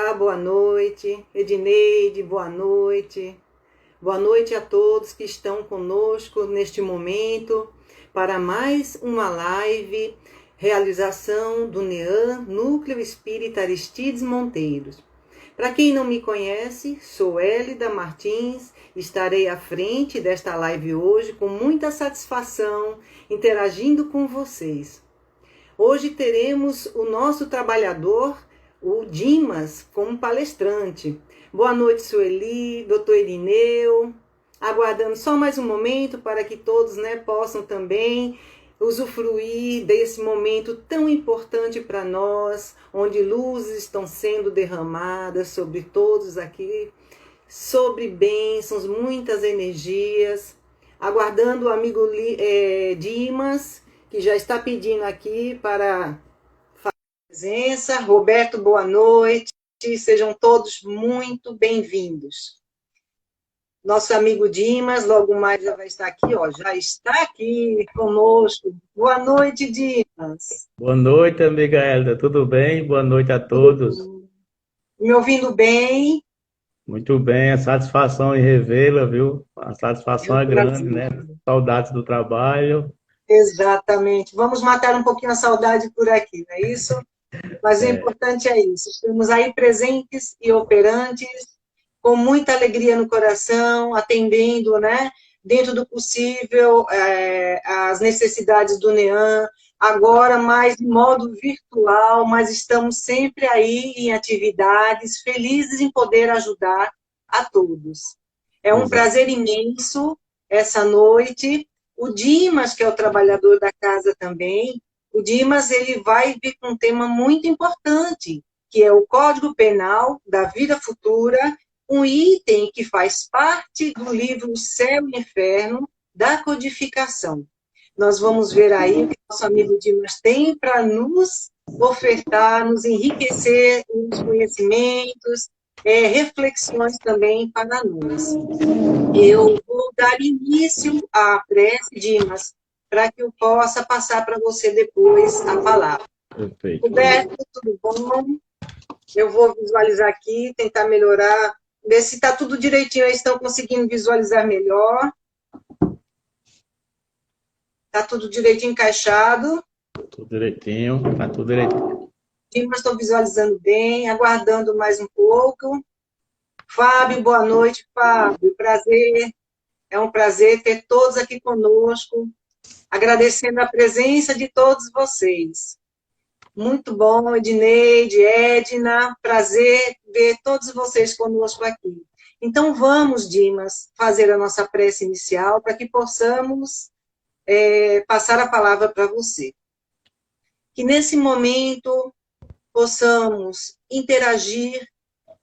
Olá, boa noite. Edneide, boa noite. Boa noite a todos que estão conosco neste momento para mais uma live, realização do NEAM, Núcleo Espírita Aristides Monteiros. Para quem não me conhece, sou Hélida Martins, estarei à frente desta live hoje com muita satisfação, interagindo com vocês. Hoje teremos o nosso trabalhador, o Dimas, como palestrante. Boa noite, Sueli, doutor Irineu. Aguardando só mais um momento para que todos possam também usufruir desse momento tão importante para nós, onde luzes estão sendo derramadas sobre todos aqui, sobre bênçãos, muitas energias. Aguardando o amigo Dimas, que já está pedindo aqui para presença. Roberto, boa noite. Sejam todos muito bem-vindos. Nosso amigo Dimas, logo mais já vai estar aqui, já está aqui conosco. Boa noite, Dimas. Boa noite, amiga Hélida. Tudo bem? Boa noite a todos. Me ouvindo bem? Muito bem, a satisfação em revê-la, viu? A satisfação é grande, né? Saudades do trabalho. Exatamente. Vamos matar um pouquinho a saudade por aqui, não é isso? Mas o importante é isso. Estamos aí presentes e operantes, com muita alegria no coração, atendendo, dentro do possível, as necessidades do NEAM, agora mais de modo virtual, mas estamos sempre aí em atividades, felizes em poder ajudar a todos. É um prazer imenso essa noite. O Dimas, que é o trabalhador da casa também, o Dimas ele vai vir com um tema muito importante, que é o Código Penal da Vida Futura, um item que faz parte do livro Céu e Inferno da codificação. Nós vamos ver aí o que nosso amigo Dimas tem para nos ofertar, nos enriquecer os conhecimentos, reflexões também para nós. Eu vou dar início à prece, Dimas, para que eu possa passar para você depois a palavra. Perfeito. Roberto, tudo bom? Eu vou visualizar aqui, tentar melhorar, ver se está tudo direitinho, eles estão conseguindo visualizar melhor. Está tudo direitinho encaixado? Tudo direitinho, tá tudo direitinho. Dimas, estou visualizando bem, aguardando mais um pouco. Fábio, boa noite, Fábio, prazer. É um prazer ter todos aqui conosco, agradecendo a presença de todos vocês. Muito bom, Edneide, Edna, prazer ver todos vocês conosco aqui. Então vamos, Dimas, fazer a nossa prece inicial para que possamos passar a palavra para você. Que nesse momento possamos interagir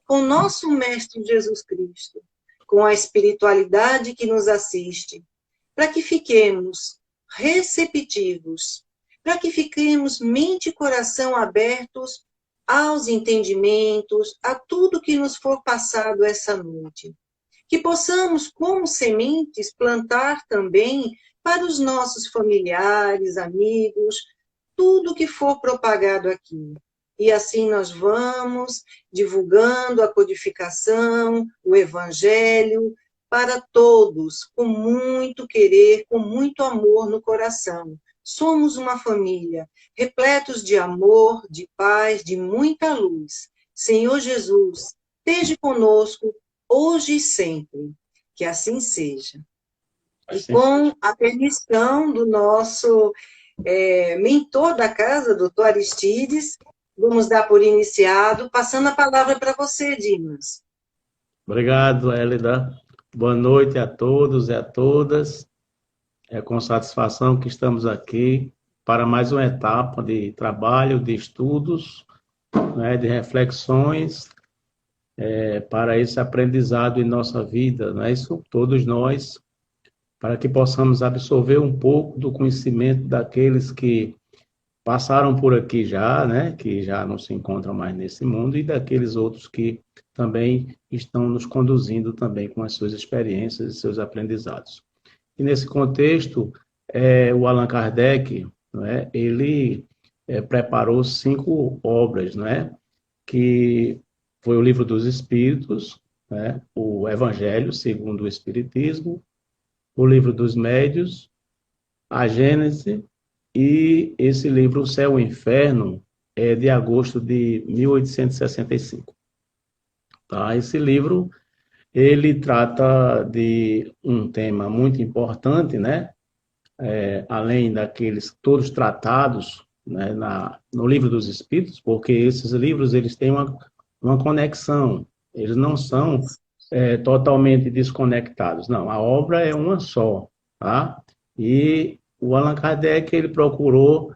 com nosso Mestre Jesus Cristo, com a espiritualidade que nos assiste, para que fiquemos receptivos, para que fiquemos mente e coração abertos aos entendimentos, a tudo que nos for passado essa noite. Que possamos, como sementes, plantar também para os nossos familiares, amigos, tudo que for propagado aqui. E assim nós vamos divulgando a codificação, o evangelho, para todos, com muito querer, com muito amor no coração. Somos uma família, repletos de amor, de paz, de muita luz. Senhor Jesus, esteja conosco, hoje e sempre. Que assim seja. E com a permissão do nosso mentor da casa, doutor Aristides, vamos dar por iniciado, passando a palavra para você, Dimas. Obrigado, Hélida. Boa noite a todos e a todas. É com satisfação que estamos aqui para mais uma etapa de trabalho, de estudos, de reflexões, para esse aprendizado em nossa vida, não é isso? Todos nós, para que possamos absorver um pouco do conhecimento daqueles que passaram por aqui já, que já não se encontram mais nesse mundo, e daqueles outros que também estão nos conduzindo também com as suas experiências e seus aprendizados. E nesse contexto, o Allan Kardec, ele preparou 5 obras, que foi o Livro dos Espíritos, né? O Evangelho segundo o Espiritismo, o Livro dos Médios, a Gênese e esse livro, O Céu e o Inferno, é de agosto de 1865. Tá? Esse livro, ele trata de um tema muito importante, né? Além daqueles todos tratados, né, no Livro dos Espíritos, porque esses livros eles têm uma conexão, eles não são totalmente desconectados, não, a obra é uma só, tá? E o Allan Kardec ele procurou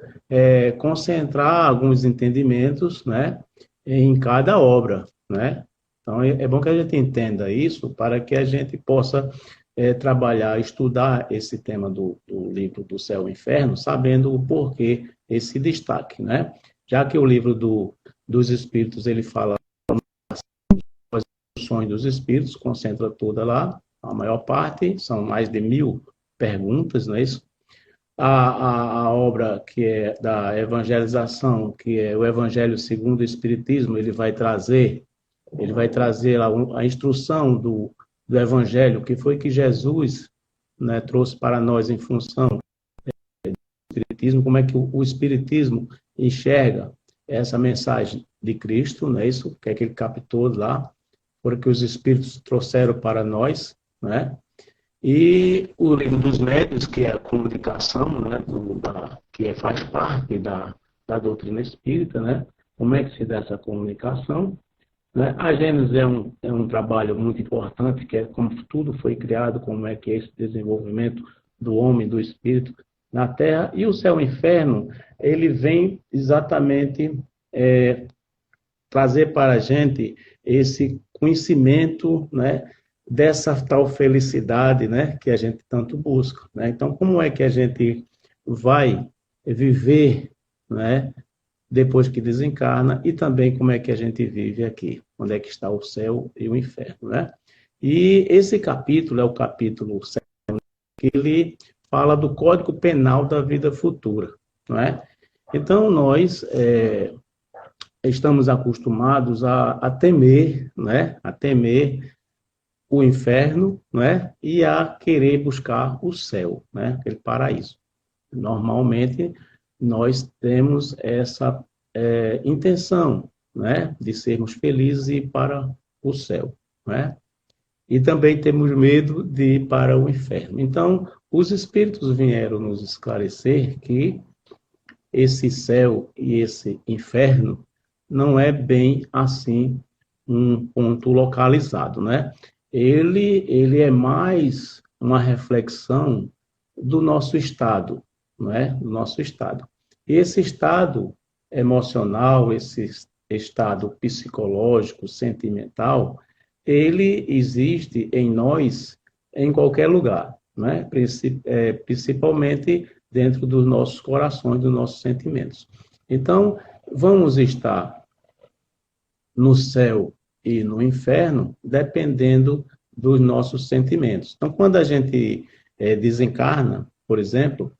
concentrar alguns entendimentos, né, em cada obra, né? Então é bom que a gente entenda isso para que a gente possa trabalhar, estudar esse tema do livro do Céu e Inferno, sabendo o porquê esse destaque, né? Já que o livro dos Espíritos, ele fala das funções dos Espíritos, concentra toda lá, a maior parte, são mais de 1000 perguntas, não é isso? A obra que é da evangelização, que é o Evangelho segundo o Espiritismo, ele vai trazer lá a instrução do Evangelho, que foi que Jesus, né, trouxe para nós em função do Espiritismo, como é que o Espiritismo enxerga essa mensagem de Cristo, não é isso? Que é que ele captou lá, porque os Espíritos trouxeram para nós, né? E o Livro dos Médios, que é a comunicação, né, que faz parte da doutrina espírita, né? Como é que se dá essa comunicação? Né? A Gênesis é um trabalho muito importante, que é como tudo foi criado, como é que é esse desenvolvimento do homem, do espírito na Terra. E o Céu e o Inferno, ele vem exatamente trazer para a gente esse conhecimento, né, dessa tal felicidade, né, que a gente tanto busca, né? Então, como é que a gente vai viver, né, depois que desencarna, e também como é que a gente vive aqui, onde é que está o céu e o inferno, né? E esse capítulo é o capítulo 7, que ele fala do Código Penal da vida futura, não é? Então, nós estamos acostumados a temer, né? A temer o inferno, né? E a querer buscar o céu, né? Aquele paraíso. Normalmente, nós temos essa intenção, né, de sermos felizes e ir para o céu, né? E também temos medo de ir para o inferno. Então, os espíritos vieram nos esclarecer que esse céu e esse inferno não é bem assim um ponto localizado, né? Ele é mais uma reflexão do nosso estado, não é? Do nosso estado. Esse estado emocional, esse estado psicológico, sentimental, ele existe em nós em qualquer lugar, né? Principalmente dentro dos nossos corações, dos nossos sentimentos. Então, vamos estar no céu e no inferno, dependendo dos nossos sentimentos. Então, quando a gente desencarna, por exemplo,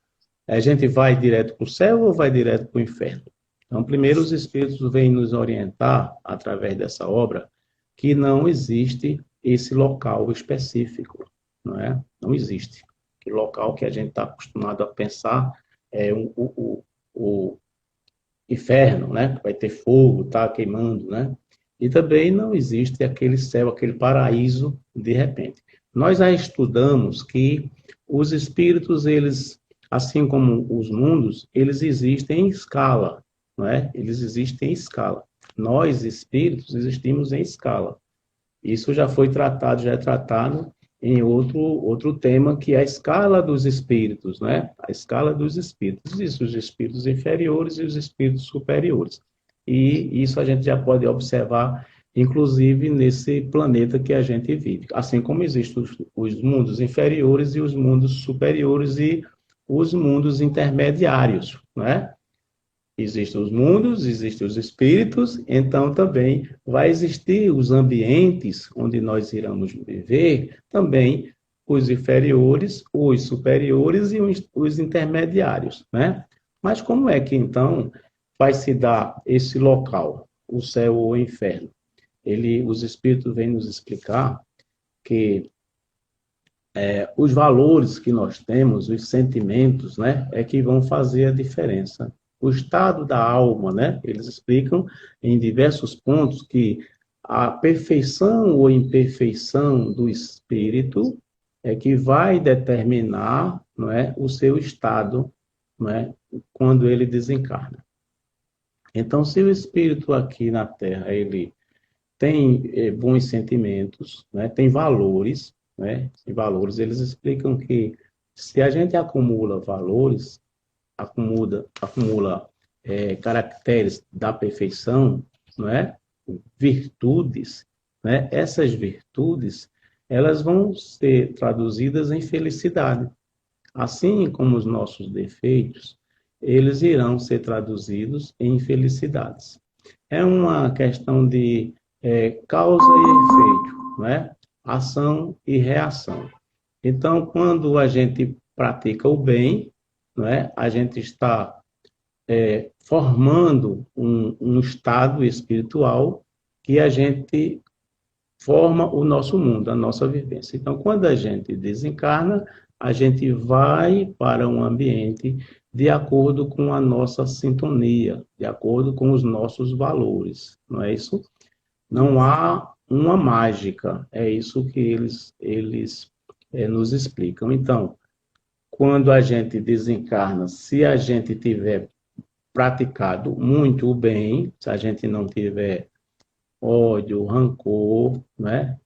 a gente vai direto para o céu ou vai direto para o inferno? Então, primeiro os Espíritos vêm nos orientar, através dessa obra, que não existe esse local específico, não é? Não existe. Que local que a gente está acostumado a pensar é o inferno, né? Que vai ter fogo, tá queimando, né? E também não existe aquele céu, aquele paraíso de repente. Nós já estudamos que os espíritos, eles, assim como os mundos, eles existem em escala, não é? Eles existem em escala. Nós, espíritos, existimos em escala. Isso já foi tratado, já é tratado em outro tema, que é a escala dos espíritos, né? A escala dos espíritos. Existem os espíritos inferiores e os espíritos superiores. E isso a gente já pode observar, inclusive, nesse planeta que a gente vive. Assim como existem os mundos inferiores e os mundos superiores e os mundos intermediários, né? Existem os mundos, existem os espíritos, então também vai existir os ambientes onde nós iremos viver, também os inferiores, os superiores e os intermediários, né? Mas como é que então vai se dar esse local, o céu ou o inferno? os espíritos vêm nos explicar que os valores que nós temos, os sentimentos, né, é que vão fazer a diferença. O estado da alma, né, eles explicam em diversos pontos que a perfeição ou imperfeição do espírito é que vai determinar, não é, o seu estado, não é, quando ele desencarna. Então, se o espírito aqui na Terra ele tem bons sentimentos, né, tem valores, né, e valores, eles explicam que se a gente acumula valores, acumula caracteres da perfeição, não é? Virtudes, né? Essas virtudes, elas vão ser traduzidas em felicidade. Assim como os nossos defeitos, eles irão ser traduzidos em felicidades. É uma questão de causa e efeito, né? Ação e reação. Então, quando a gente pratica o bem, né, a gente está formando um estado espiritual que a gente forma o nosso mundo, a nossa vivência. Então, quando a gente desencarna, a gente vai para um ambiente de acordo com a nossa sintonia, de acordo com os nossos valores, não é isso? Não há uma mágica, é isso que eles nos explicam. Então, quando a gente desencarna, se a gente tiver praticado muito o bem, se a gente não tiver ódio, rancor, né,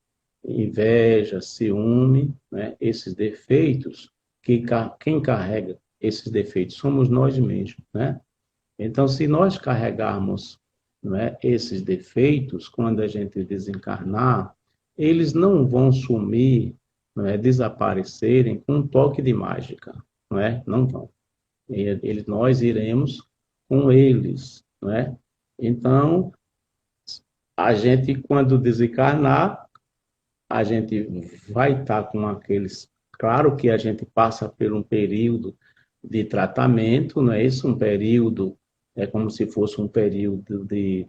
inveja, ciúme, né, esses defeitos, quem carrega esses defeitos somos nós mesmos, né? Então, se nós carregarmos, não é, esses defeitos, quando a gente desencarnar, eles não vão sumir, não é, desaparecerem com um toque de mágica, não é? Não vão. Nós iremos com eles, não é? Então, a gente, quando desencarnar, a gente vai estar com aqueles... Claro que a gente passa por um período de tratamento, não é isso? Um período, é como se fosse um período de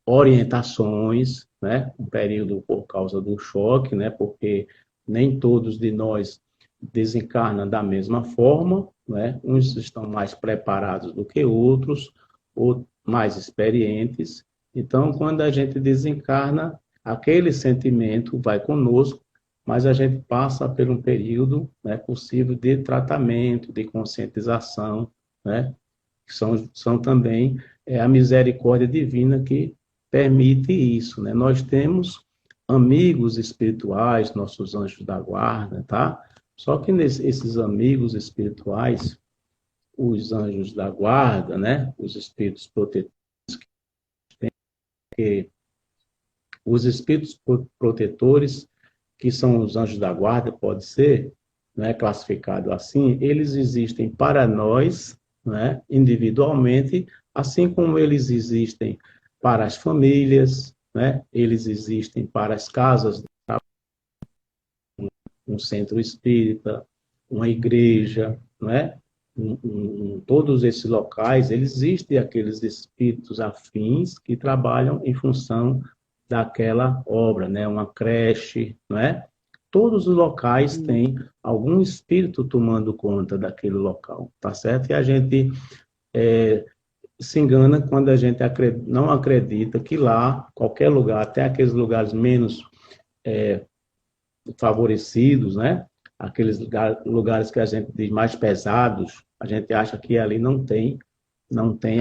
orientações, né? Um período por causa do choque, né? Porque nem todos de nós desencarnam da mesma forma, né? Uns estão mais preparados do que outros, ou mais experientes. Então, quando a gente desencarna, aquele sentimento vai conosco, mas a gente passa por um período, né, possível de tratamento, de conscientização, né? Que são também a misericórdia divina que permite isso, né? Nós temos amigos espirituais, nossos anjos da guarda, tá? Só que esses amigos espirituais, os anjos da guarda, né? Os espíritos protetores, os espíritos protetores, que são os anjos da guarda, pode ser, né, classificado assim, eles existem para nós, né, individualmente, assim como eles existem para as famílias, né, eles existem para as casas, um centro espírita, uma igreja, não é? Todos esses locais, existem aqueles espíritos afins que trabalham em função daquela obra, né? Uma creche, não é? Todos os locais têm algum espírito tomando conta daquele local, tá certo? E a gente se engana quando a gente não acredita que lá, qualquer lugar, até aqueles lugares menos favorecidos, né? Aqueles lugares que a gente diz mais pesados, a gente acha que ali não tem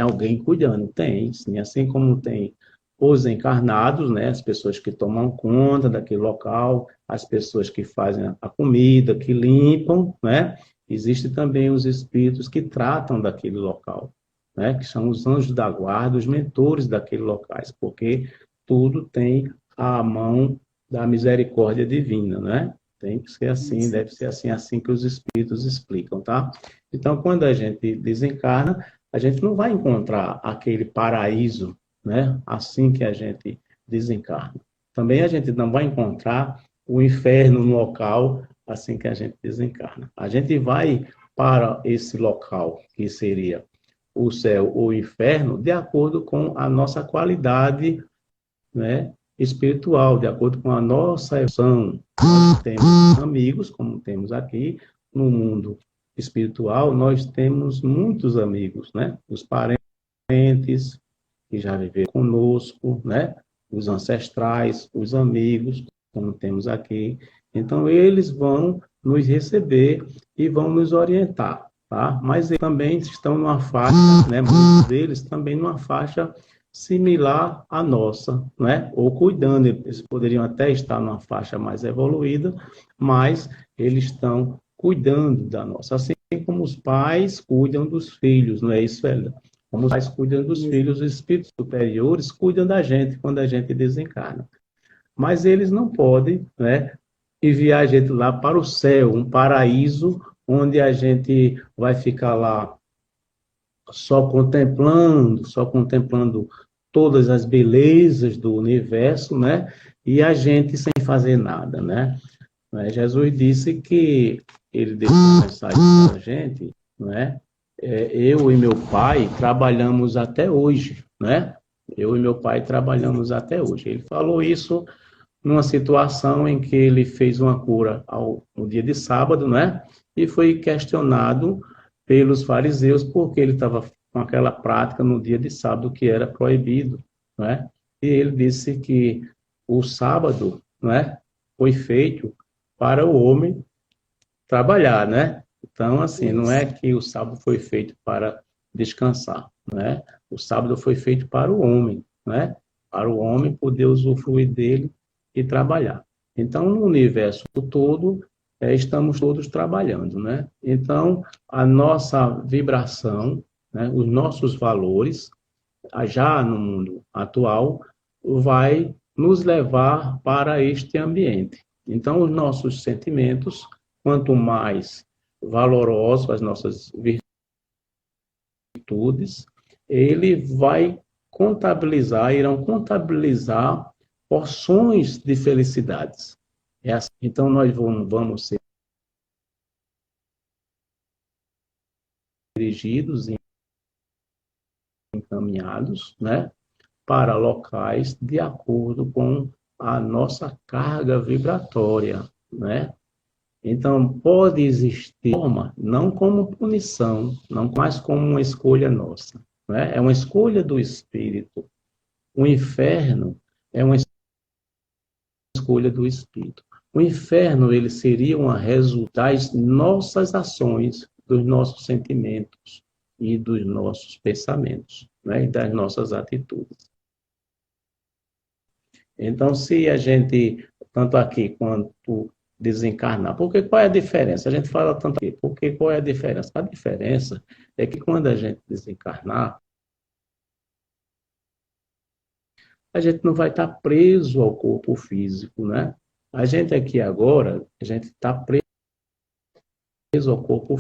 alguém cuidando. Tem, sim, assim como tem os encarnados, né? As pessoas que tomam conta daquele local, as pessoas que fazem a comida, que limpam, né? Existem também os espíritos que tratam daquele local, né? Que são os anjos da guarda, os mentores daqueles locais, porque tudo tem a mão da misericórdia divina, né? Tem que ser assim, deve ser assim, assim que os espíritos explicam, tá? Então, quando a gente desencarna, a gente não vai encontrar aquele paraíso, né? Assim que a gente desencarna. Também a gente não vai encontrar o inferno no local assim que a gente desencarna. A gente vai para esse local, que seria o céu ou o inferno, de acordo com a nossa qualidade né, espiritual, de acordo com a nossa evolução. Nós temos amigos, como temos aqui, no mundo espiritual, nós temos muitos amigos, né? Os parentes que já viveram conosco, né? Os ancestrais, os amigos, como temos aqui. Então, eles vão nos receber e vão nos orientar, tá? Mas eles também estão numa faixa, né? Muitos deles também numa faixa similar à nossa, né? Ou cuidando, eles poderiam até estar numa faixa mais evoluída, mas eles estão cuidando da nossa, assim como os pais cuidam dos filhos, não é isso, Hélio? Como os pais cuidam dos filhos, os espíritos superiores cuidam da gente quando a gente desencarna. Mas eles não podem, né, enviar a gente lá para o céu, um paraíso, onde a gente vai ficar lá só contemplando todas as belezas do universo, né? E a gente sem fazer nada, né? Jesus disse que ele deixou uma mensagem para a gente, né? Eu e meu pai trabalhamos até hoje, né? Eu e meu pai trabalhamos até hoje. Ele falou isso numa situação em que ele fez uma cura no dia de sábado, né? E foi questionado pelos fariseus porque ele estava com aquela prática no dia de sábado que era proibido, né? E ele disse que o sábado, né, foi feito para o homem trabalhar, né? Então, assim, não é que o sábado foi feito para descansar, né? O sábado foi feito para o homem, né? Para o homem poder usufruir dele e trabalhar. Então, no universo todo, estamos todos trabalhando, né? Então, a nossa vibração, né, os nossos valores, já no mundo atual, vai nos levar para este ambiente. Então, os nossos sentimentos, quanto mais valorosos as nossas virtudes, ele vai contabilizar, irão contabilizar porções de felicidades. É assim. Então, nós vamos ser dirigidos e encaminhados, né, para locais de acordo com a nossa carga vibratória, né? Então, pode existir forma, não como punição, não mais como uma escolha nossa, né? É uma escolha do espírito. O inferno é uma escolha do espírito. O inferno, ele seria uma resultado das nossas ações, dos nossos sentimentos e dos nossos pensamentos, né? E das nossas atitudes. Então, se a gente, tanto aqui quanto desencarnar, porque qual é a diferença? A gente fala tanto aqui, porque qual é a diferença? A diferença é que quando a gente desencarnar, a gente não vai estar preso ao corpo físico, né? A gente aqui agora, a gente está preso ao corpo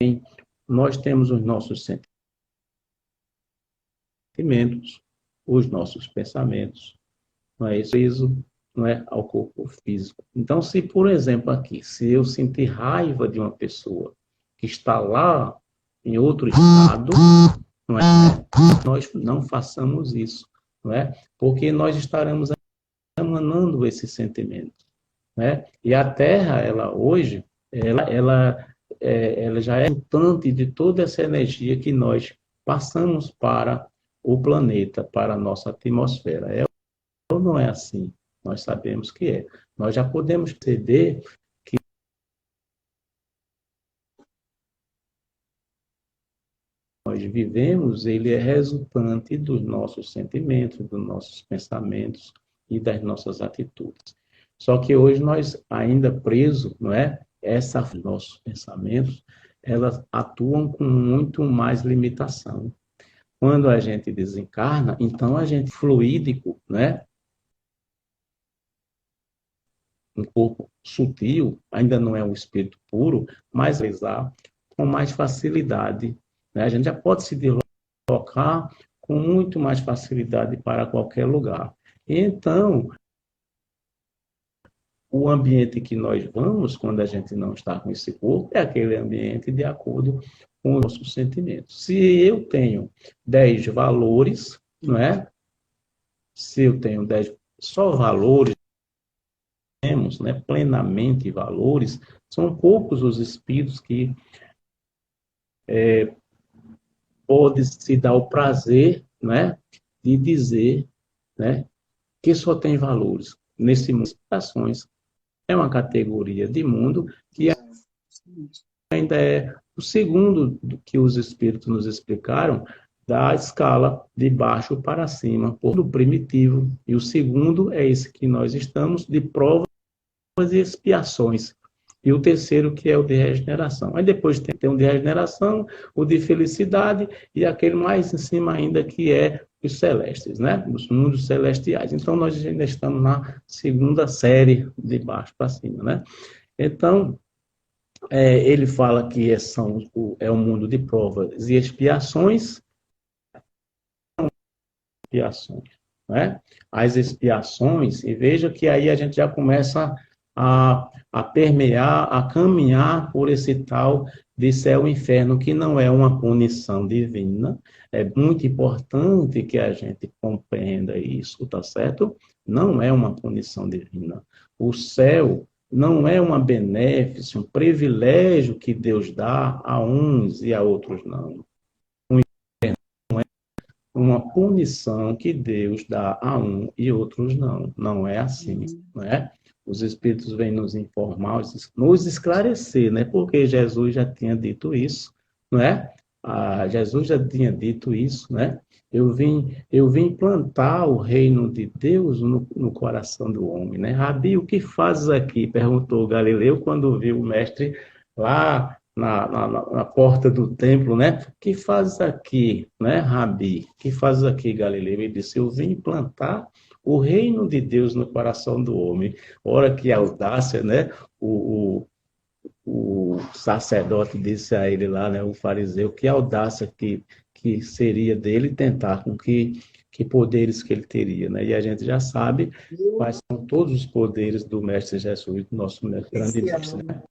físico. Nós temos os nossos sentimentos, os nossos pensamentos, não é isso? Preso, não é, ao corpo físico. Então, se, por exemplo, aqui, se eu sentir raiva de uma pessoa que está lá em outro estado, não é? Nós não façamos isso, não é? Porque nós estaremos emanando esse sentimento, né? E a Terra, ela hoje, ela já é resultante de toda essa energia que nós passamos para o planeta, para a nossa atmosfera. Ou não é assim? Nós sabemos que é. Nós já podemos perceber que nós vivemos, ele é resultante dos nossos sentimentos, dos nossos pensamentos e das nossas atitudes. Só que hoje nós ainda presos, não é? Nossos pensamentos, elas atuam com muito mais limitação. Quando a gente desencarna, então a gente fluídico, né? Um corpo sutil, ainda não é um espírito puro, mas realizar com mais facilidade, né? A gente já pode se deslocar com muito mais facilidade para qualquer lugar. Então, o ambiente que nós vamos, quando a gente não está com esse corpo, é aquele ambiente de acordo com os nossos sentimentos. Se eu tenho 10 valores, não é? se eu tenho 10, só valores, temos, né, plenamente valores, são poucos os espíritos que podem se dar o prazer, né, de dizer, né, que só tem valores. Nesse mundo, ações é uma categoria de mundo que ainda é o segundo do que os espíritos nos explicaram da escala de baixo para cima, por do primitivo. E o segundo é esse que nós estamos, de provas e expiações. E o terceiro, que é o de regeneração. Aí depois tem o de regeneração, o de felicidade e aquele mais em cima ainda, que é os celestes, né? Os mundos celestiais. Então, nós ainda estamos na segunda série, de baixo para cima, né? Então, ele fala que é um mundo de provas e expiações, expiações, né? As expiações, e veja que aí a gente já começa a permear, a caminhar por esse tal de céu e inferno, que não é uma punição divina. É muito importante que a gente compreenda isso, tá certo? Não é uma punição divina. O céu não é uma benéfice, um privilégio que Deus dá a uns e a outros não. Uma punição que Deus dá a um e outros não. Não é assim, não é? Os Espíritos vêm nos informar, nos esclarecer, né? Porque Jesus já tinha dito isso, não é? Jesus já tinha dito isso, né? Eu vim plantar o reino de Deus no coração do homem, né? Rabi, o que fazes aqui? Perguntou Galileu quando viu o mestre lá na porta do templo, né? O que fazes aqui, né, Rabi? O que fazes aqui, Galileu? Ele disse, eu vim plantar o reino de Deus no coração do homem. Ora, que audácia, né? O sacerdote disse a ele lá, né, o fariseu, que audácia que seria dele tentar com que poderes que ele teria, né? E a gente já sabe quais são todos os poderes do Mestre Jesus, do nosso grande mestre, né?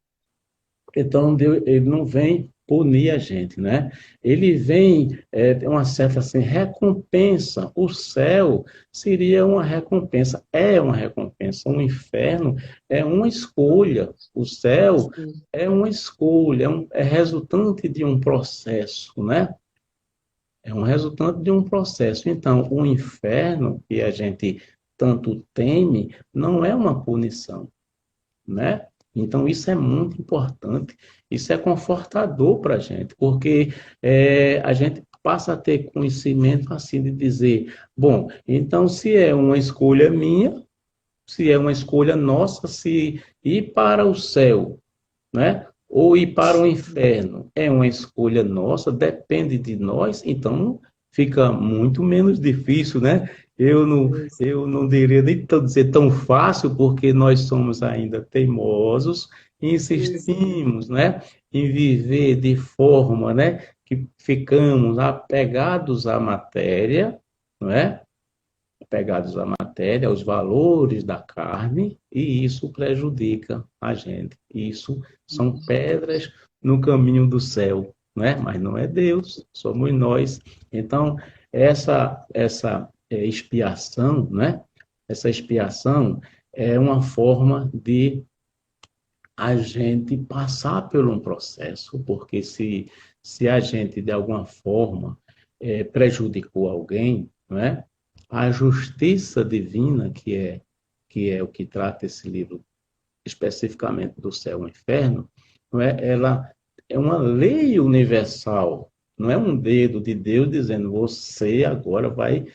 Então, Deus, ele não vem punir a gente, né? Ele vem uma certa assim, recompensa. O céu seria uma recompensa, é uma recompensa. O inferno é uma escolha. O céu é uma escolha, é resultante de um processo, né? É um resultante de um processo. Então, o inferno, que a gente tanto teme, não é uma punição, né? Então, isso é muito importante, isso é confortador para a gente, porque a gente passa a ter conhecimento assim de dizer, bom, então se é uma escolha minha, se é uma escolha nossa, se ir para o céu, né? Ou ir para o inferno, é uma escolha nossa, depende de nós, então fica muito menos difícil, né? Eu não diria nem dizer tão fácil, porque nós somos ainda teimosos e insistimos, né, em viver de forma, né, que ficamos apegados à matéria, não é? Apegados à matéria, aos valores da carne, e isso prejudica a gente. Isso são pedras no caminho do céu, né? Mas não é Deus, somos nós. Então, essa expiação, né? Essa expiação é uma forma de a gente passar por um processo, porque se a gente, de alguma forma, prejudicou alguém, não é? A justiça divina, que é o que trata esse livro especificamente do céu e do inferno, não é? Ela é uma lei universal, não é um dedo de Deus dizendo você agora vai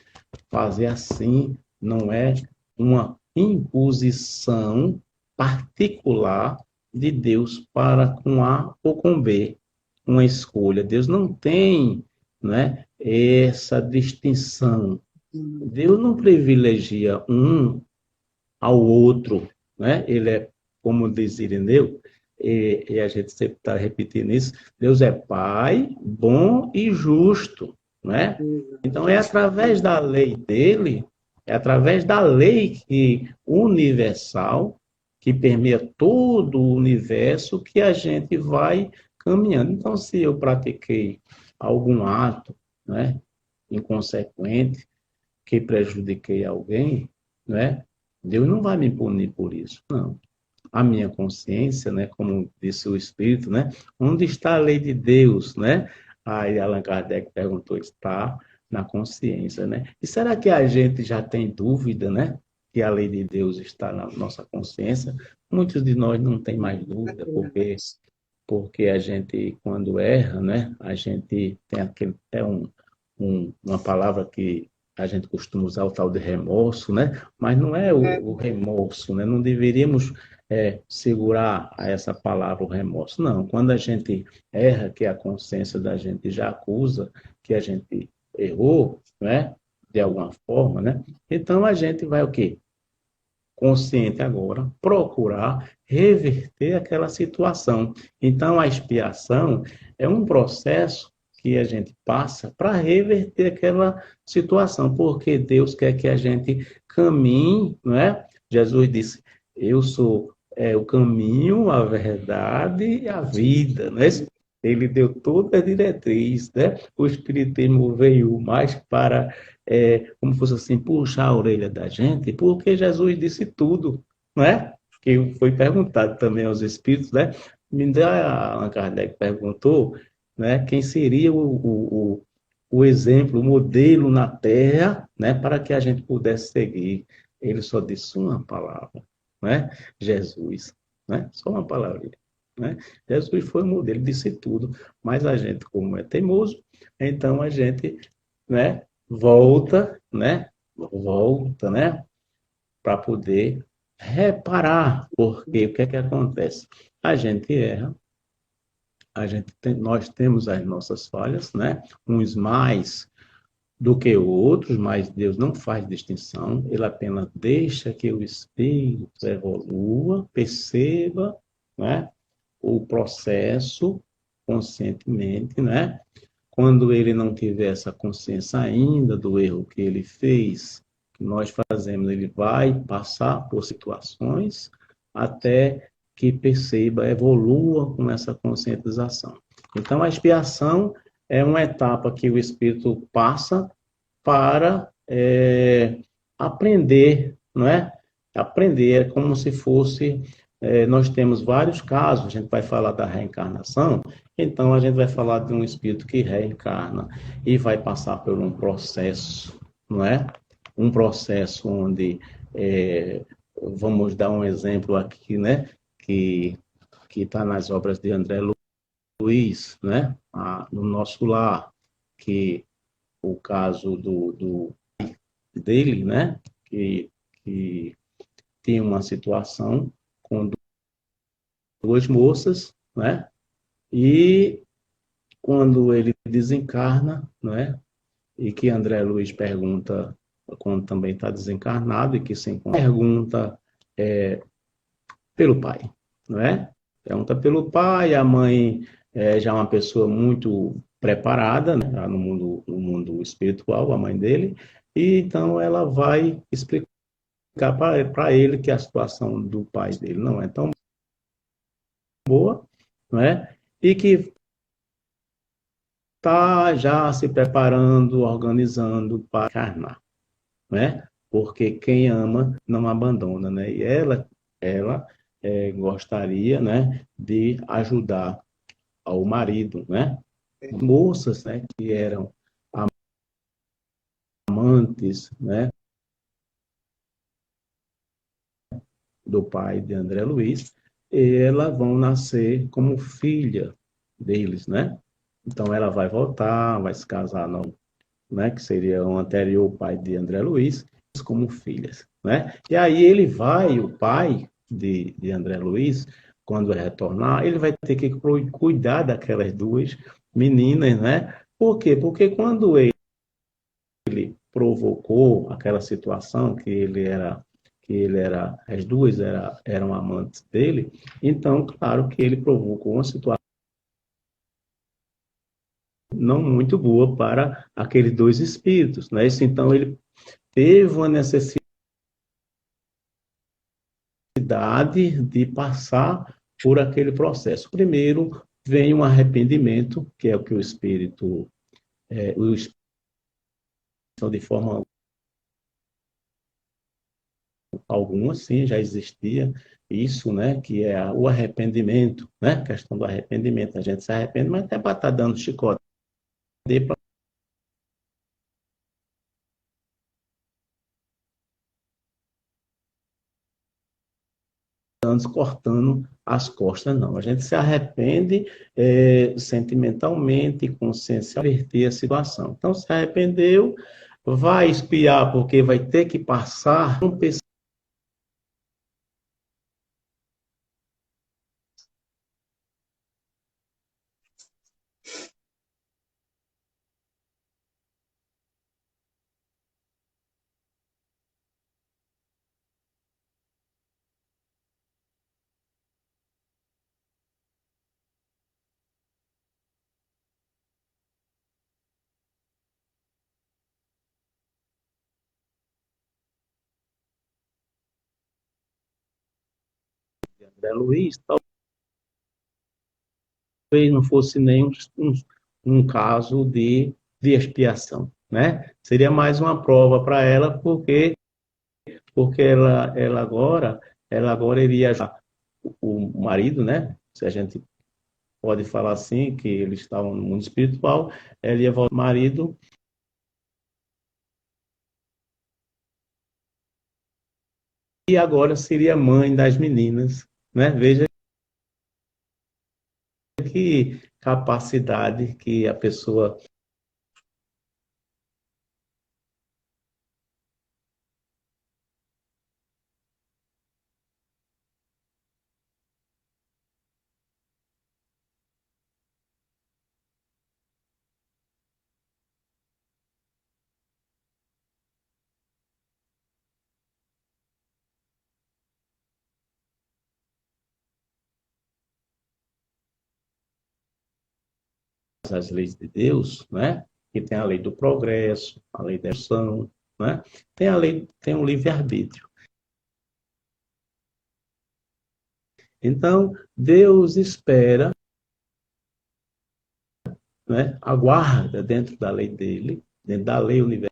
fazer assim, não é uma imposição particular de Deus para com A ou com B, uma escolha. Deus não tem, né, essa distinção. Deus não privilegia um ao outro, né? Ele é, como diz Irineu, e a gente sempre está repetindo isso, Deus é Pai, bom e justo, né? Então é através da lei dele, é através da lei universal, que permeia todo o universo, que a gente vai caminhando. Então, se eu pratiquei algum ato, né, inconsequente, que prejudiquei alguém, né? Deus não vai me punir por isso, não. A minha consciência, né, como disse o Espírito, né, onde está a lei de Deus, né? Aí Allan Kardec perguntou, está na consciência, né? E será que a gente já tem dúvida, né, que a lei de Deus está na nossa consciência? Muitos de nós não tem mais dúvida, porque a gente, quando erra, né, a gente tem aquele, uma palavra que a gente costuma usar, o tal de remorso, né? Mas não é o remorso, né? Não deveríamos segurar a essa palavra, o remorso. Não, quando a gente erra, que a consciência da gente já acusa que a gente errou, né? De alguma forma, né? Então a gente vai o quê? Consciente agora, procurar reverter aquela situação. Então, a expiação é um processo que a gente passa para reverter aquela situação, porque Deus quer que a gente caminhe, não é? Jesus disse, eu sou o caminho, a verdade e a vida, não é? Ele deu toda a diretriz, né? O Espiritismo veio mais para como fosse assim, puxar a orelha da gente, porque Jesus disse tudo, não é? Que foi perguntado também aos espíritos, né? Allan Kardec perguntou, né, quem seria o exemplo, o modelo na Terra, né, para que a gente pudesse seguir. Ele só disse uma palavra, né? Jesus, né? Só uma palavra. Né? Jesus foi o modelo, disse tudo, mas a gente, como é teimoso, então a gente, né, volta, né, para poder reparar, porque o que é que acontece? A gente erra, nós temos as nossas falhas, né, uns mais do que outros, mas Deus não faz distinção, Ele apenas deixa que o espírito evolua, perceba, né, o processo conscientemente, né, quando ele não tiver essa consciência ainda do erro que ele fez, que nós fazemos, ele vai passar por situações até que perceba, evolua com essa conscientização. Então, a expiação é uma etapa que o espírito passa para aprender, não é? Aprender é como se fosse. Nós temos vários casos, a gente vai falar da reencarnação, então a gente vai falar de um espírito que reencarna e vai passar por um processo, não é? Um processo onde, vamos dar um exemplo aqui, né? Que está nas obras de André Luiz, né? No Nosso Lar, que o caso dele, né? Que tinha uma situação com duas moças, né? E quando ele desencarna, né? E que André Luiz pergunta, quando também está desencarnado, e que se pergunta pelo pai, não é? Pergunta pelo pai, a mãe já é uma pessoa muito preparada, né? No mundo espiritual, a mãe dele, e então ela vai explicar para ele que a situação do pai dele não é tão boa, não é? E que está já se preparando, organizando para encarnar, né? Porque quem ama não abandona, né? E ela gostaria, né, de ajudar ao marido, né? Moças, né, que eram amantes, né, do pai de André Luiz, e elas vão nascer como filha deles, né? Então ela vai voltar, vai se casar, não, né, que seria o anterior pai de André Luiz, como filhas, né? E aí ele vai, o pai de André Luiz, quando retornar, ele vai ter que cuidar daquelas duas meninas, né? Por quê? Porque quando ele provocou aquela situação que ele era, as duas eram amantes dele, então, claro que ele provocou uma situação não muito boa para aqueles dois espíritos, né? Então ele teve uma necessidade de passar por aquele processo. Primeiro vem um arrependimento, que é o que o espírito de forma algumas sim, já existia isso, né, que é o arrependimento, né, a questão do arrependimento, a gente se arrepende, mas até para estar dando chicote, anos cortando as costas, não. A gente se arrepende sentimentalmente, consciencialmente, verter a situação. Então, se arrependeu, vai expiar, porque vai ter que passar um André Luiz, talvez não fosse nem um caso de expiação, né? Seria mais uma prova para ela, porque ela agora iria ajudar o marido, né? Se a gente pode falar assim, que eles estavam no mundo espiritual, ela ia voltar ao marido e agora seria mãe das meninas, né? Veja que capacidade que a pessoa, as leis de Deus, né? Que tem a lei do progresso, a lei da evolução, né? Tem a lei, tem o livre-arbítrio. Então, Deus espera, né? Aguarda dentro da lei dele, dentro da lei universal,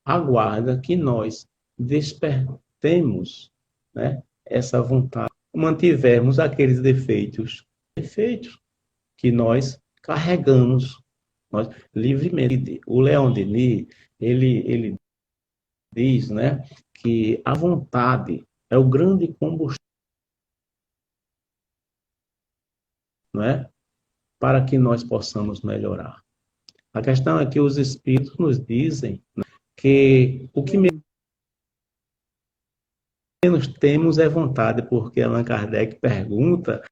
aguarda que nós despertemos, né, essa vontade, mantivermos aqueles defeitos que nós carregamos nós, livremente. O Leon Denis, ele diz, né, que a vontade é o grande combustível, né, para que nós possamos melhorar. A questão é que os espíritos nos dizem, né, que o que menos temos é vontade, porque Allan Kardec pergunta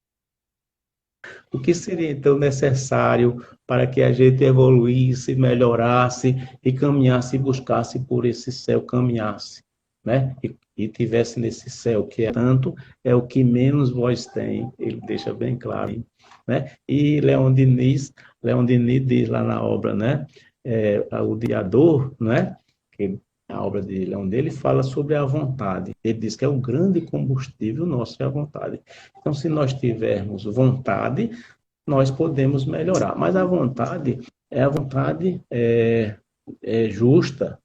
o que seria então necessário para que a gente evoluísse, melhorasse e caminhasse e buscasse por esse céu, caminhasse, né? E tivesse nesse céu que é tanto, é o que menos voz tem, ele deixa bem claro, né? E Leon Denis diz lá na obra, né? O Diador, né? Que a obra de Leon dele fala sobre a vontade. Ele diz que é o grande combustível nosso é a vontade. Então, se nós tivermos vontade, nós podemos melhorar. Mas a vontade é a vontade justa,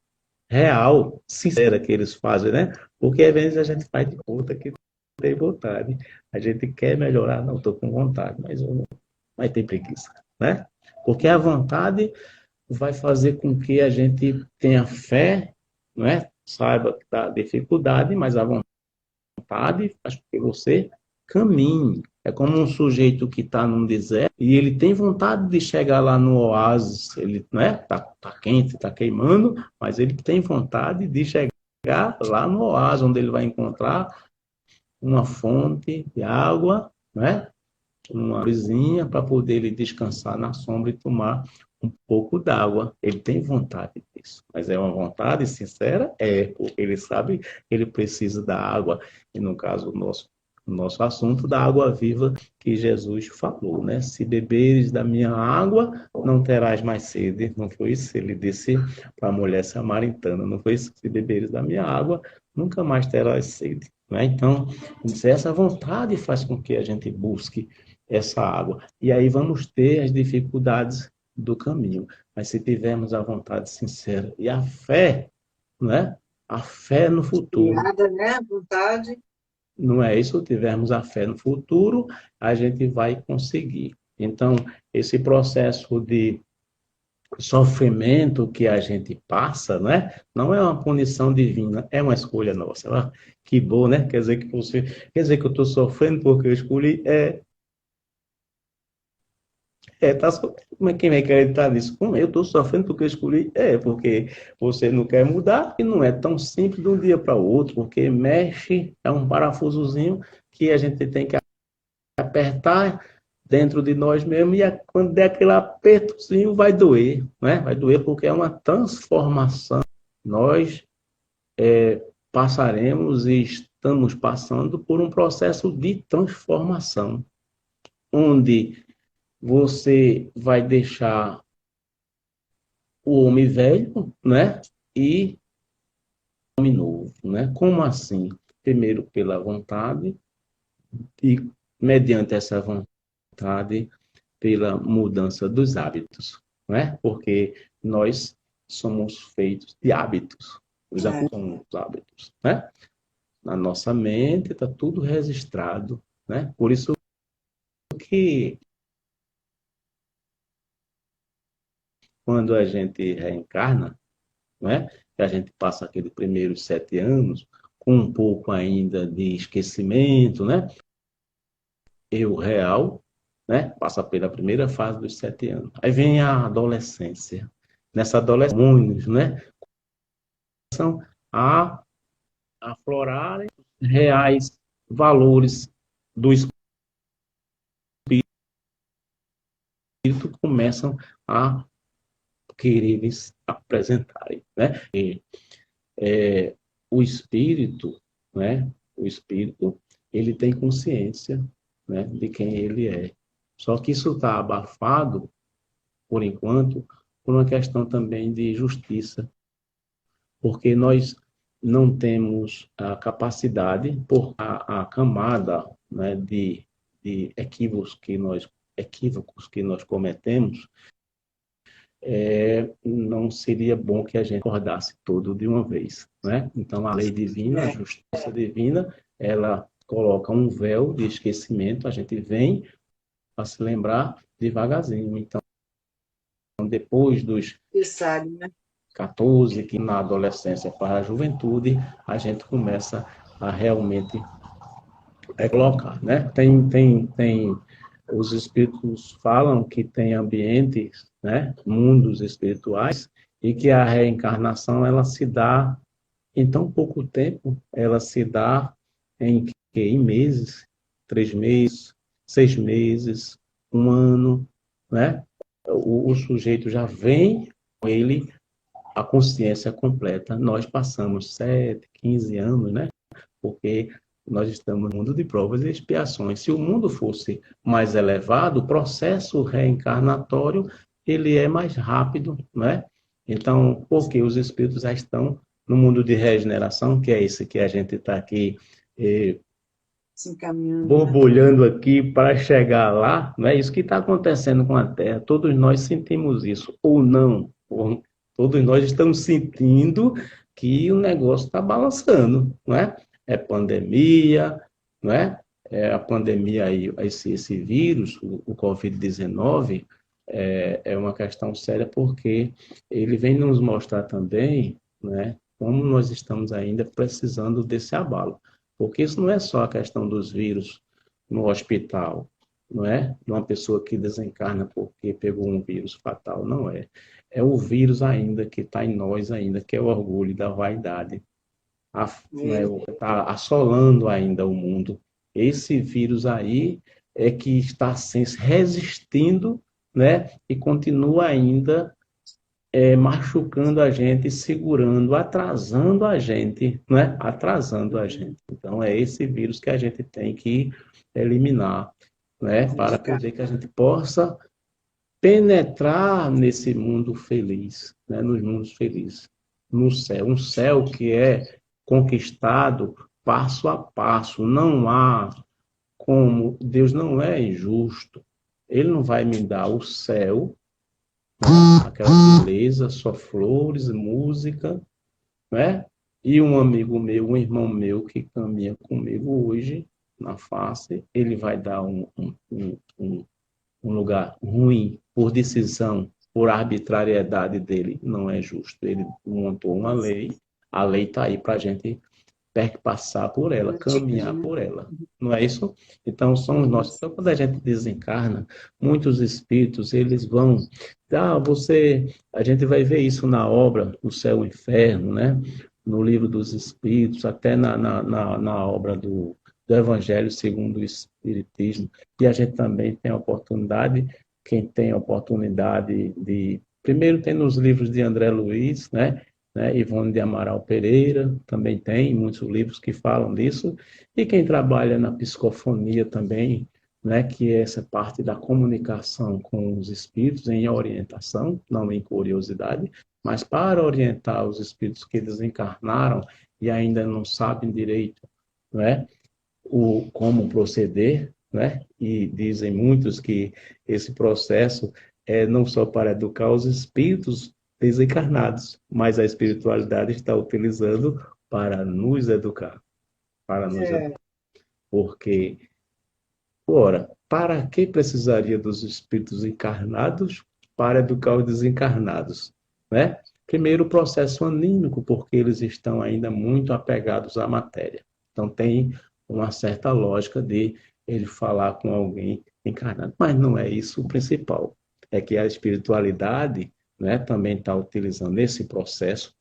real, sincera que eles fazem, né? Porque às vezes a gente faz de conta que tem vontade. A gente quer melhorar, não estou com vontade, mas eu não vai ter preguiça, né? Porque a vontade vai fazer com que a gente tenha fé, não é? Saiba da dificuldade, mas a vontade faz com que você caminhe. É como um sujeito que está num deserto e ele tem vontade de chegar lá no oásis. Ele, né, tá quente, está queimando, mas ele tem vontade de chegar lá no oásis, onde ele vai encontrar uma fonte de água, né? Uma coisinha para poder ele descansar na sombra e tomar um pouco d'água. Ele tem vontade disso, mas é uma vontade sincera? Porque ele sabe que ele precisa da água, e no caso nosso assunto, da água viva que Jesus falou, né? Se beberes da minha água, não terás mais sede. Não foi isso? Ele disse para a mulher samaritana, não foi isso? Se beberes da minha água, nunca mais terás sede. Né? Então, essa vontade faz com que a gente busque essa água. E aí vamos ter as dificuldades do caminho. Mas se tivermos a vontade sincera e a fé, né? A fé no futuro. Criada, né? Vontade. Não é isso? Se tivermos a fé no futuro, a gente vai conseguir. Então, esse processo de sofrimento que a gente passa, né? Não é uma punição divina, é uma escolha nossa. Ah, que bom, né? Quer dizer que eu estou sofrendo porque eu escolhi. Tá sofrendo. Como é quem vai acreditar nisso? Como eu estou sofrendo porque eu escolhi? Porque você não quer mudar e não é tão simples de um dia para o outro, porque mexe, é um parafusozinho que a gente tem que apertar dentro de nós mesmos e quando der aquele apertozinho vai doer, né? Vai doer porque é uma transformação. Nós passaremos e estamos passando por um processo de transformação, onde você vai deixar o homem velho, né? E o homem novo, né? Como assim? Primeiro pela vontade e mediante essa vontade pela mudança dos hábitos, né? Porque nós somos feitos de hábitos, os É. somos hábitos, né? Na nossa mente está tudo registrado, né? Por isso que quando a gente reencarna, né? Que a gente passa aqueles primeiros 7 anos com um pouco ainda de esquecimento, né? Eu real, né? Passa pela primeira fase dos 7 anos. Aí vem a adolescência. Nessa adolescência, hormônios, né? São a aflorarem reais valores do espírito começam a querer se apresentarem, né? É, o espírito, né? O espírito, ele tem consciência, né? De quem ele é. Só que isso está abafado, por enquanto, por uma questão também de justiça, porque nós não temos a capacidade, por a camada, né, de equívocos que nós cometemos, não seria bom que a gente acordasse tudo de uma vez, né? Então, a lei divina, a justiça divina, ela coloca um véu de esquecimento, a gente vem a se lembrar devagarzinho. Então, depois dos Você sabe, né? 14, que na adolescência para a juventude, a gente começa a realmente colocar, né? Os espíritos falam que tem ambientes, né? Mundos espirituais, e que a reencarnação, ela se dá em tão pouco tempo, ela se dá em meses, 3 meses, 6 meses, um ano, né? O sujeito já vem com ele a consciência completa. Nós passamos 7, 15 anos, né? Porque nós estamos no mundo de provas e expiações. Se o mundo fosse mais elevado, o processo reencarnatório ele é mais rápido, né? Então, porque os espíritos já estão no mundo de regeneração, que é esse que a gente está aqui Se encaminhando, né? borbulhando aqui para chegar lá, não é isso que está acontecendo com a Terra. Todos nós sentimos isso, ou não. Todos nós estamos sentindo que o negócio está balançando, não é? É pandemia, não é? É a pandemia aí, esse vírus, o Covid-19, é uma questão séria porque ele vem nos mostrar também, né, como nós estamos ainda precisando desse abalo. Porque isso não é só a questão dos vírus no hospital, não é? De uma pessoa que desencarna porque pegou um vírus fatal, não é. É o vírus ainda que está em nós ainda, que é o orgulho da vaidade. Está assolando ainda o mundo. Esse vírus aí é que está resistindo, né? E continua ainda machucando a gente, segurando, atrasando a gente, né? Atrasando a gente. Então, é esse vírus que a gente tem que eliminar, né? Para poder que a gente possa penetrar nesse mundo feliz, né? Nos mundos felizes, no céu. Um céu que é conquistado passo a passo. Não há como... Deus não é injusto. Ele não vai me dar o céu, aquela beleza, só flores, música, né? E um amigo meu, um irmão meu que caminha comigo hoje na face, ele vai dar um lugar ruim por decisão, por arbitrariedade dele, não é justo. Ele montou uma lei, a lei está aí para a gente perpassar por ela, Atitude, caminhar né? por ela. Não é isso? Então, são os nossos. Isso. Então, quando a gente desencarna, muitos espíritos, eles vão. A gente vai ver isso na obra O Céu e o Inferno, né? No livro dos Espíritos, até na obra do Evangelho segundo o Espiritismo. E a gente também tem a oportunidade, quem tem a oportunidade de. Primeiro, tem nos livros de André Luiz, né? Ivone de Amaral Pereira também tem muitos livros que falam disso, e quem trabalha na psicofonia também, né, que é essa parte da comunicação com os espíritos em orientação, não em curiosidade, mas para orientar os espíritos que desencarnaram e ainda não sabem direito, né, como proceder, né? E dizem muitos que esse processo é não só para educar os espíritos desencarnados, mas a espiritualidade está utilizando para nos educar, para nos educar. É, Porque, ora, para que precisaria dos espíritos encarnados para educar os desencarnados, né? Primeiro, o processo anímico, porque eles estão ainda muito apegados à matéria. Então, tem uma certa lógica de ele falar com alguém encarnado. Mas não é isso o principal. É que a espiritualidade, né, também está utilizando esse processo,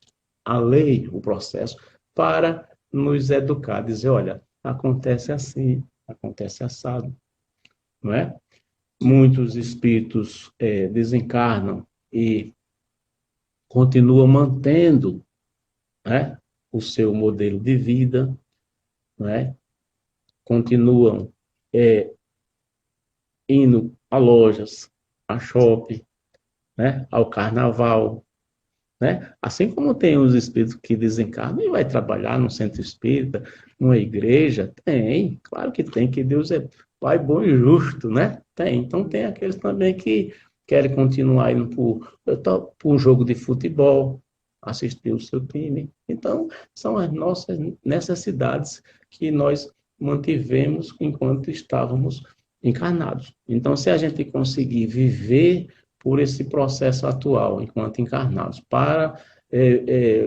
a lei, o processo, para nos educar, dizer, olha, acontece assim, acontece assado, não é? Muitos espíritos desencarnam e continuam mantendo, né, o seu modelo de vida, né? Continuam é, indo a lojas, a shopping, né, ao carnaval, né? Assim como tem os espíritos que desencarnam e vai trabalhar no centro espírita, numa igreja, tem, claro que tem, que Deus é Pai bom e justo, né? Tem. Então tem aqueles também que querem continuar indo por um jogo de futebol, assistir o seu time. Então, são as nossas necessidades que nós mantivemos enquanto estávamos encarnados. Então, se a gente conseguir viver por esse processo atual, enquanto encarnados, para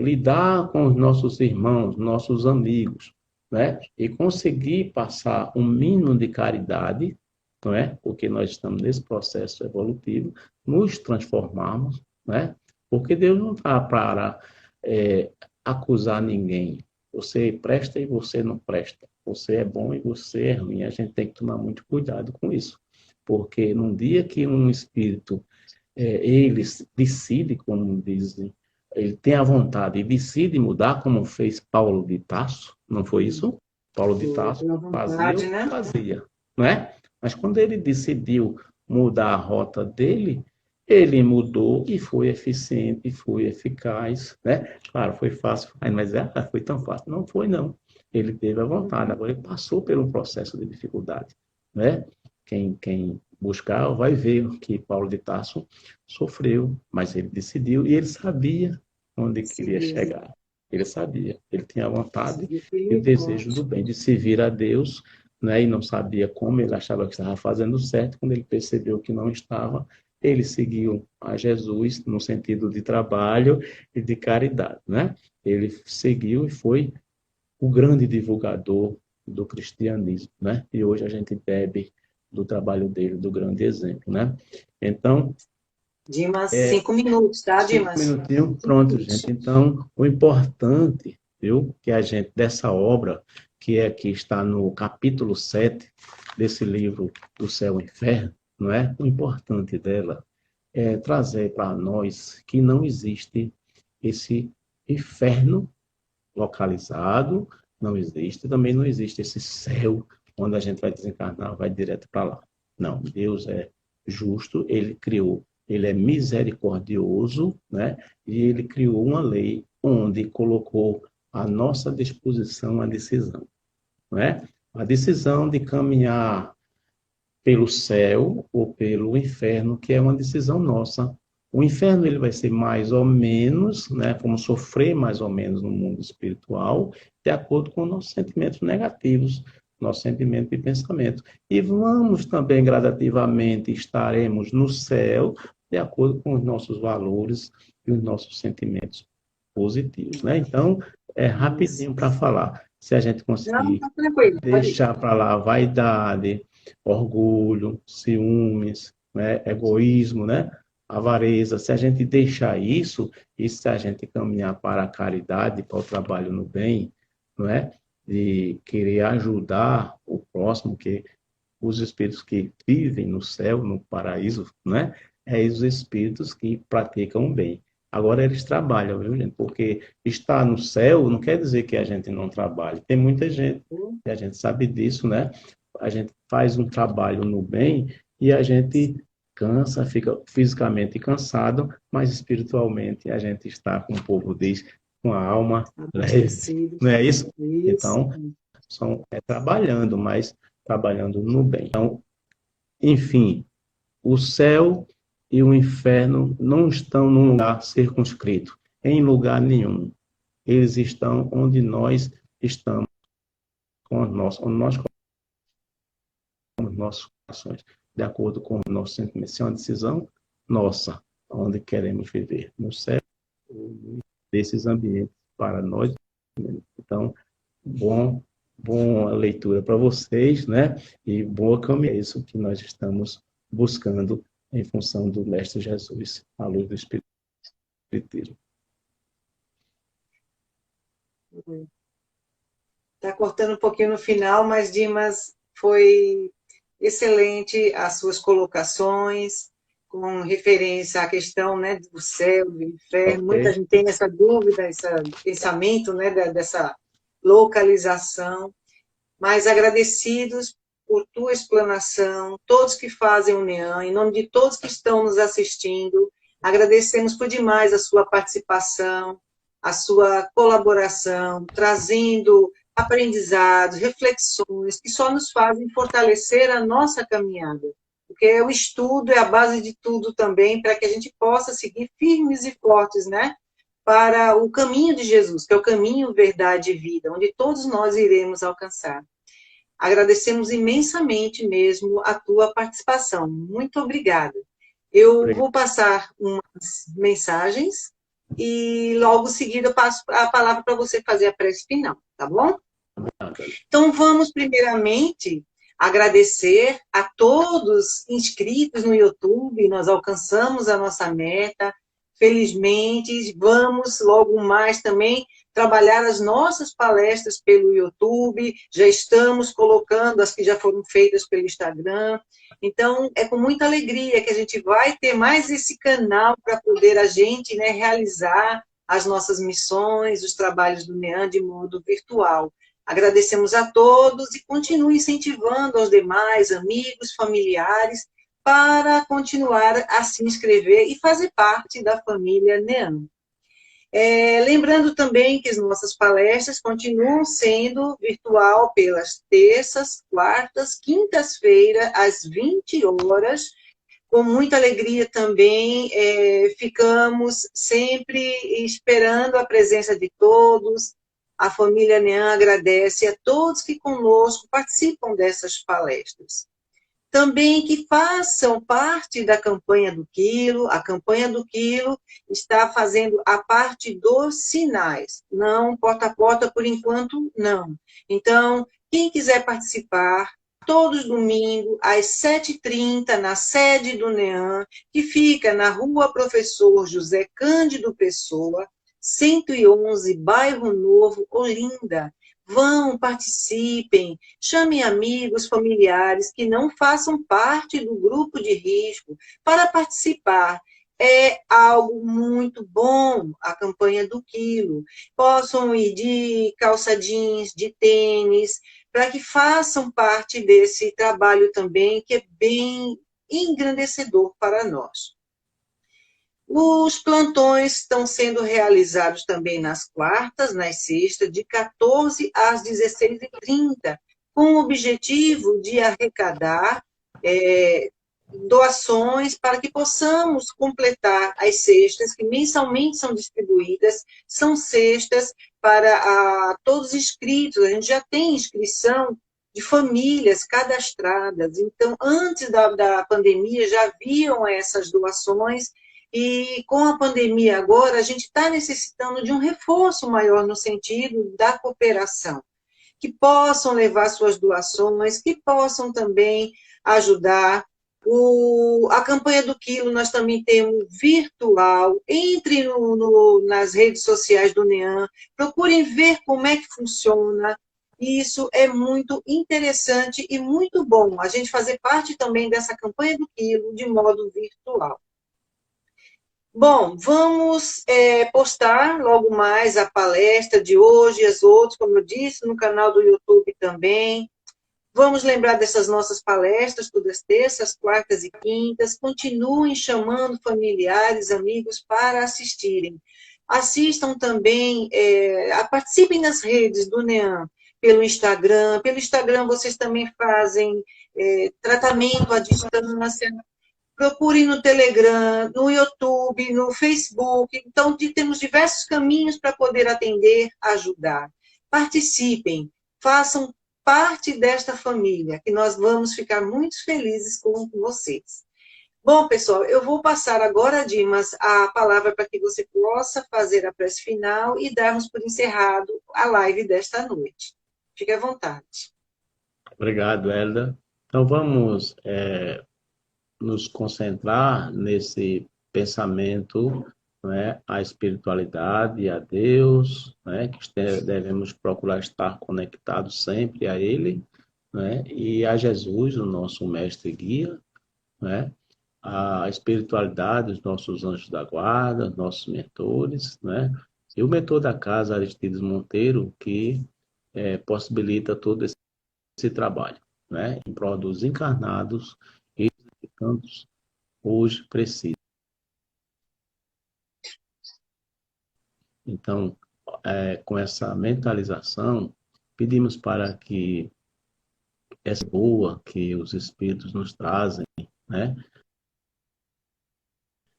lidar com os nossos irmãos, nossos amigos, né? E conseguir passar um mínimo de caridade, não é? Porque nós estamos nesse processo evolutivo, nos transformarmos, né? Porque Deus não está para acusar ninguém. Você presta e você não presta. Você é bom e você é ruim. A gente tem que tomar muito cuidado com isso. Porque num dia que um espírito ele decide, como dizem, ele tem a vontade e decide mudar, como fez Paulo de Tarso, não foi isso? Paulo de Tarso pela fazia vontade, o que né? fazia, não é? Mas quando ele decidiu mudar a rota dele, ele mudou e foi eficiente, foi eficaz, né? Claro, foi fácil, mas foi tão fácil. Não foi, não. Ele teve a vontade, agora ele passou por um processo de dificuldade, né? Quem buscar vai ver que Paulo de Tarso sofreu, mas ele decidiu e ele sabia onde queria Seguir, chegar. Ele sabia, ele tinha a vontade seguir e firme o e desejo do forte. bem, de servir a Deus, né? E não sabia como, ele achava que estava fazendo certo. Quando ele percebeu que não estava, ele seguiu a Jesus no sentido de trabalho e de caridade, né? Ele seguiu e foi o grande divulgador do cristianismo, né? E hoje a gente bebe do trabalho dele, do grande exemplo, né? Então, Dimas, 5 minutos, tá, 5 Dimas? minutinhos, 5 pronto, minutos. gente. Então, o importante, viu, que a gente, dessa obra, que é que está no capítulo 7 desse livro, O Céu e o Inferno, não é? O importante dela é trazer para nós que não existe esse inferno localizado, não existe, também não existe esse céu onde a gente vai desencarnar, vai direto para lá. Não, Deus é justo, ele criou, ele é misericordioso, né? E ele criou uma lei onde colocou à nossa disposição a decisão, né? A decisão de caminhar pelo céu ou pelo inferno, que é uma decisão nossa. O inferno ele vai ser mais ou menos, né, como sofrer mais ou menos no mundo espiritual, de acordo com nossos sentimentos negativos, nosso sentimento de pensamento. E vamos também gradativamente estaremos no céu, de acordo com os nossos valores e os nossos sentimentos positivos, né? Então, é rapidinho para falar. Se a gente Não, conseguir tá tranquilo, pode ir. deixar para lá vaidade, orgulho, ciúmes, né, egoísmo, né, avareza, se a gente deixar isso, e se a gente caminhar para a caridade, para o trabalho no bem, não é? De querer ajudar o próximo, que os espíritos que vivem no céu, no paraíso, né? É os espíritos que praticam o bem. Agora eles trabalham, viu, gente? Porque estar no céu não quer dizer que a gente não trabalhe. Tem muita gente, e a gente sabe disso, né? A gente faz um trabalho no bem e a gente cansa, fica fisicamente cansado, mas espiritualmente a gente está, como o povo diz, com a alma leve. Abastecido. Não é isso? Isso. Então, trabalhando, mas trabalhando no bem. Então, enfim, o céu e o inferno não estão num lugar circunscrito, em lugar nenhum. Eles estão onde nós estamos, onde nós com os nossos corações, de acordo com o nosso sentimento. Isso é uma decisão nossa, onde queremos viver, no céu, desses ambientes para nós. Então, bom, boa leitura para vocês, né? E boa caminhada, é isso que nós estamos buscando em função do Mestre Jesus, à luz do Espiritismo. Está cortando um pouquinho no final, mas Dimas, foi excelente as suas colocações, com referência à questão, né, do céu, do inferno. Muita Ok? gente tem essa dúvida, esse pensamento, né, dessa localização, mas agradecidos por tua explanação, todos que fazem o NEAM, em nome de todos que estão nos assistindo, agradecemos por demais a sua participação, a sua colaboração, trazendo aprendizados, reflexões que só nos fazem fortalecer a nossa caminhada, porque o estudo é a base de tudo também, para que a gente possa seguir firmes e fortes, né? Para o caminho de Jesus, que é o caminho, verdade e vida, onde todos nós iremos alcançar. Agradecemos imensamente mesmo a tua participação. Muito obrigada. Eu Obrigado. vou passar umas mensagens e logo em seguida eu passo a palavra para você fazer a prece final, tá bom? Então vamos primeiramente agradecer a todos inscritos no YouTube, nós alcançamos a nossa meta, felizmente, vamos logo mais também trabalhar as nossas palestras pelo YouTube, já estamos colocando as que já foram feitas pelo Instagram, então é com muita alegria que a gente vai ter mais esse canal para poder a gente, né, realizar as nossas missões, os trabalhos do NEAM de modo virtual. Agradecemos a todos e continue incentivando aos demais amigos, familiares, para continuar a se inscrever e fazer parte da família NEAM. Lembrando também que as nossas palestras continuam sendo virtual pelas terças, quartas, quintas-feiras, às 20 horas. Com muita alegria também, ficamos sempre esperando a presença de todos. A família NEAM agradece a todos que conosco participam dessas palestras. Também que façam parte da campanha do quilo. A campanha do quilo está fazendo a parte dos sinais. Não, porta a porta, por enquanto, não. Então, quem quiser participar, todos domingos, às 7h30, na sede do NEAM, que fica na Rua Professor José Cândido Pessoa, 111, Bairro Novo, Olinda. Vão, participem, chamem amigos, familiares que não façam parte do grupo de risco para participar. É algo muito bom a campanha do quilo. Possam ir de calça jeans, de tênis, para que façam parte desse trabalho também, que é bem engrandecedor para nós. Os plantões estão sendo realizados também nas quartas, nas sextas, de 14 às 16h30, com o objetivo de arrecadar doações para que possamos completar as cestas que mensalmente são distribuídas. São cestas para todos os inscritos. A gente já tem inscrição de famílias cadastradas. Então, antes da pandemia, já haviam essas doações, e com a pandemia agora, a gente está necessitando de um reforço maior no sentido da cooperação, que possam levar suas doações, que possam também ajudar. A campanha do quilo nós também temos virtual. Entre nas redes sociais do NEAM, procurem ver como é que funciona. Isso é muito interessante e muito bom, a gente fazer parte também dessa campanha do quilo de modo virtual. Bom, vamos postar logo mais a palestra de hoje e as outras, como eu disse, no canal do YouTube também. Vamos lembrar dessas nossas palestras, todas terças, quartas e quintas. Continuem chamando familiares, amigos para assistirem. Assistam também, participem nas redes do NEAM, pelo Instagram. Pelo Instagram vocês também fazem tratamento à distância. Procurem no Telegram, no YouTube, no Facebook. Então, temos diversos caminhos para poder atender, ajudar. Participem, façam parte desta família, que nós vamos ficar muito felizes com vocês. Bom, pessoal, eu vou passar agora, Dimas, a palavra para que você possa fazer a prece final e darmos por encerrado a live desta noite. Fique à vontade. Obrigado, Hélida. Então, vamos nos concentrar nesse pensamento, né, a espiritualidade, a Deus, né, que devemos procurar estar conectados sempre a Ele, né, e a Jesus, o nosso mestre e guia, né, a espiritualidade, os nossos anjos da guarda, os nossos mentores, né, e o mentor da casa, Aristides Monteiro, que possibilita todo esse trabalho, né, em prol dos encarnados e de tantos hoje precisam. Então, com essa mentalização, pedimos para que essa boa que os Espíritos nos trazem, né,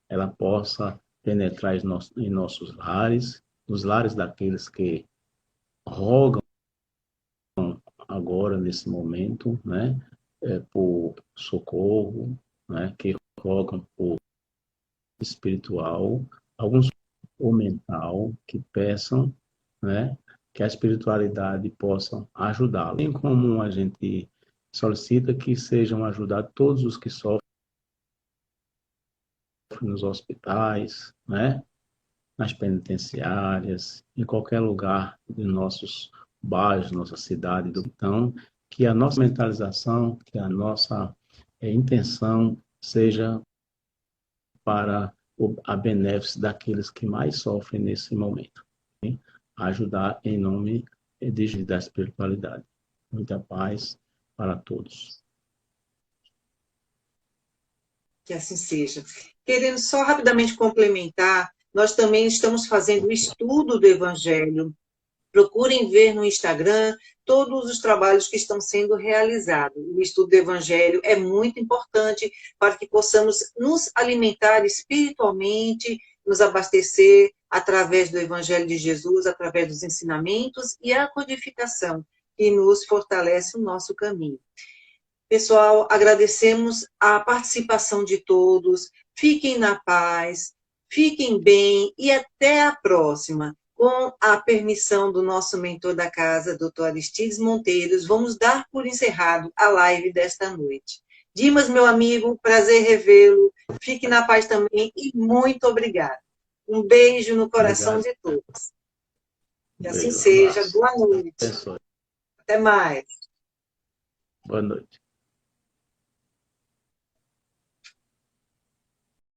ela possa penetrar em nossos lares, nos lares daqueles que rogam agora, nesse momento, né, por socorro, né, que rogam por espiritual, alguns ou mental, que peçam, né, que a espiritualidade possa ajudá-lo. Assim como a gente solicita que sejam ajudados todos os que sofrem nos hospitais, né, nas penitenciárias, em qualquer lugar de nossos bairros, nossa cidade. Então, que a nossa mentalização, que a nossa intenção seja para a benefício daqueles que mais sofrem nesse momento. Hein? Ajudar em nome da espiritualidade. Muita paz para todos. Que assim seja. Querendo só rapidamente complementar, nós também estamos fazendo o estudo do Evangelho. Procurem ver no Instagram todos os trabalhos que estão sendo realizados. O estudo do Evangelho é muito importante para que possamos nos alimentar espiritualmente, nos abastecer através do Evangelho de Jesus, através dos ensinamentos e a codificação, que nos fortalece o nosso caminho. Pessoal, agradecemos a participação de todos. Fiquem na paz, fiquem bem e até a próxima. Com a permissão do nosso mentor da casa, Dr. Aristides Monteiros, vamos dar por encerrado a live desta noite. Dimas, meu amigo, prazer revê-lo. Fique na paz também e muito obrigada. Um beijo no coração de todos. Que assim seja. Boa noite. Até mais. Boa noite.